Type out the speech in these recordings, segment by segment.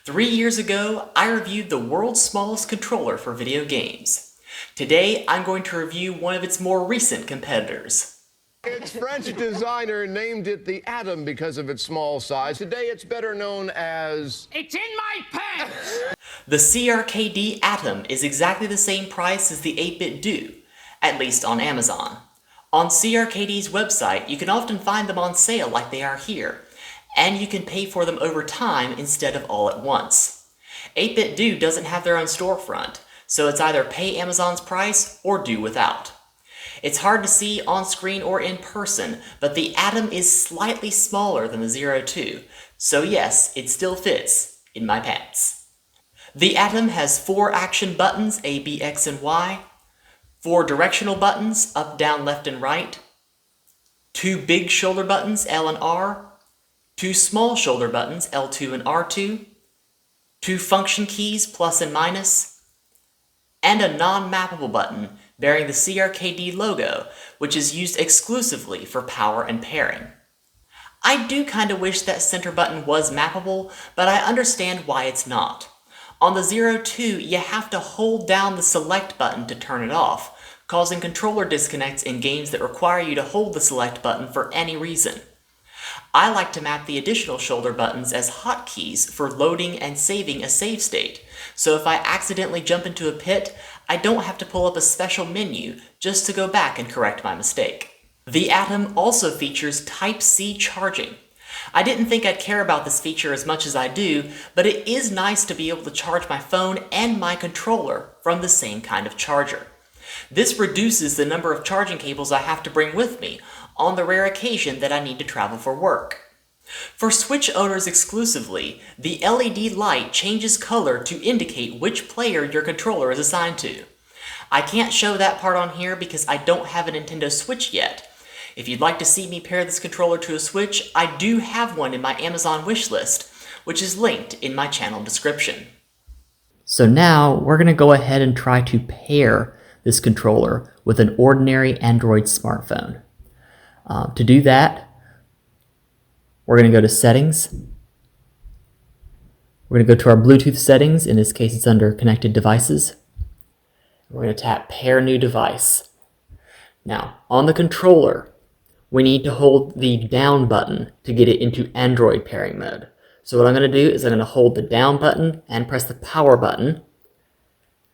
3 years ago, I reviewed the world's smallest controller for video games. Today, I'm going to review one of its more recent competitors. Its French designer named it the Atom because of its small size. Today, it's better known as... It's in my pants! The CRKD Atom is exactly the same price as the 8BitDo, at least on Amazon. On CRKD's website, you can often find them on sale like they are here, and you can pay for them over time instead of all at once. 8BitDo doesn't have their own storefront, so it's either pay Amazon's price or do without. It's hard to see on screen or in person, but the Atom is slightly smaller than the Zero 2, so yes, it still fits in my pants. The Atom has 4 action buttons, A, B, X, and Y, 4 directional buttons, up, down, left, and right, 2 big shoulder buttons, L and R, 2 small shoulder buttons, L2 and R2, 2 function keys, plus and minus, and a non-mappable button bearing the CRKD logo, which is used exclusively for power and pairing. I do kinda wish that center button was mappable, but I understand why it's not. On the Zero 2, you have to hold down the select button to turn it off, causing controller disconnects in games that require you to hold the select button for any reason. I like to map the additional shoulder buttons as hotkeys for loading and saving a save state, so if I accidentally jump into a pit, I don't have to pull up a special menu just to go back and correct my mistake. The Atom also features Type-C charging. I didn't think I'd care about this feature as much as I do, but it is nice to be able to charge my phone and my controller from the same kind of charger. This reduces the number of charging cables I have to bring with me, on the rare occasion that I need to travel for work. For Switch owners exclusively, the LED light changes color to indicate which player your controller is assigned to. I can't show that part on here because I don't have a Nintendo Switch yet. If you'd like to see me pair this controller to a Switch, I do have one in my Amazon wishlist, which is linked in my channel description. So now we're going to go ahead and try to pair this controller with an ordinary Android smartphone. To do that, we're going to go to Settings. We're going to go to our Bluetooth settings. In this case, it's under Connected Devices. We're going to tap Pair New Device. Now, on the controller, we need to hold the down button to get it into Android pairing mode. So what I'm going to do is I'm going to hold the down button and press the power button.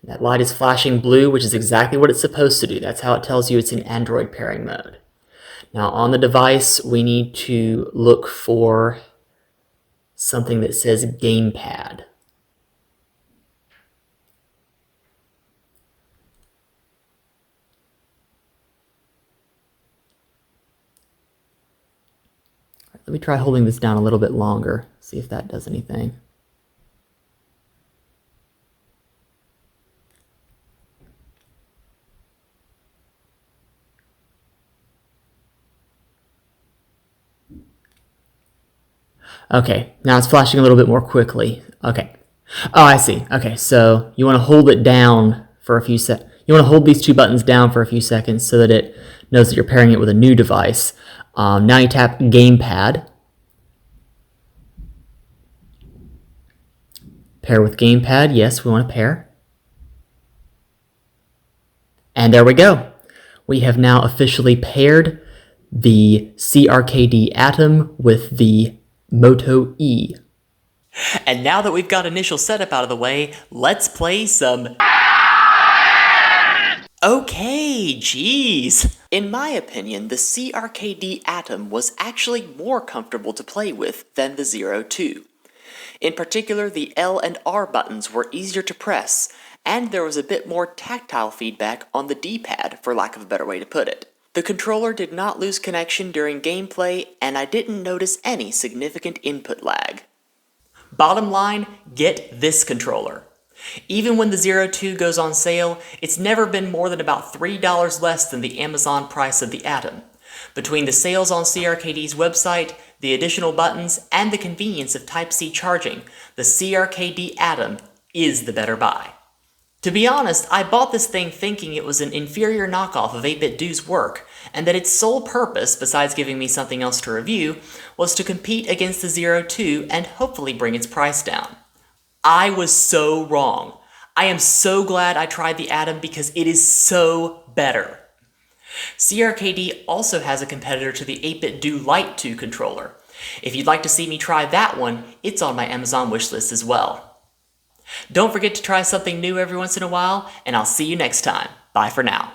That light is flashing blue, which is exactly what it's supposed to do. That's how it tells you it's in Android pairing mode. Now on the device, we need to look for something that says Gamepad. Let me try holding this down a little bit longer, see if that does anything. Okay, now it's flashing a little bit more quickly. Okay. Oh, I see. Okay, so you want to hold it down for a few seconds. You want to hold these 2 buttons down for a few seconds so that it knows that you're pairing it with a new device. Now you tap Gamepad. Pair with Gamepad. Yes, we want to pair. And there we go. We have now officially paired the CRKD Atom with the Moto E. And now that we've got initial setup out of the way, let's play some... Okay, geez. In my opinion, the CRKD Atom was actually more comfortable to play with than the Zero 2. In particular, the L and R buttons were easier to press, and there was a bit more tactile feedback on the D-pad, for lack of a better way to put it. The controller did not lose connection during gameplay, and I didn't notice any significant input lag. Bottom line, get this controller. Even when the Zero 2 goes on sale, it's never been more than about $3 less than the Amazon price of the Atom. Between the sales on CRKD's website, the additional buttons, and the convenience of Type-C charging, the CRKD Atom is the better buy. To be honest, I bought this thing thinking it was an inferior knockoff of 8BitDo's work, and that its sole purpose, besides giving me something else to review, was to compete against the Zero 2 and hopefully bring its price down. I was so wrong. I am so glad I tried the Atom because it is so better. CRKD also has a competitor to the 8BitDo Lite 2 controller. If you'd like to see me try that one, it's on my Amazon wishlist as well. Don't forget to try something new every once in a while, and I'll see you next time. Bye for now.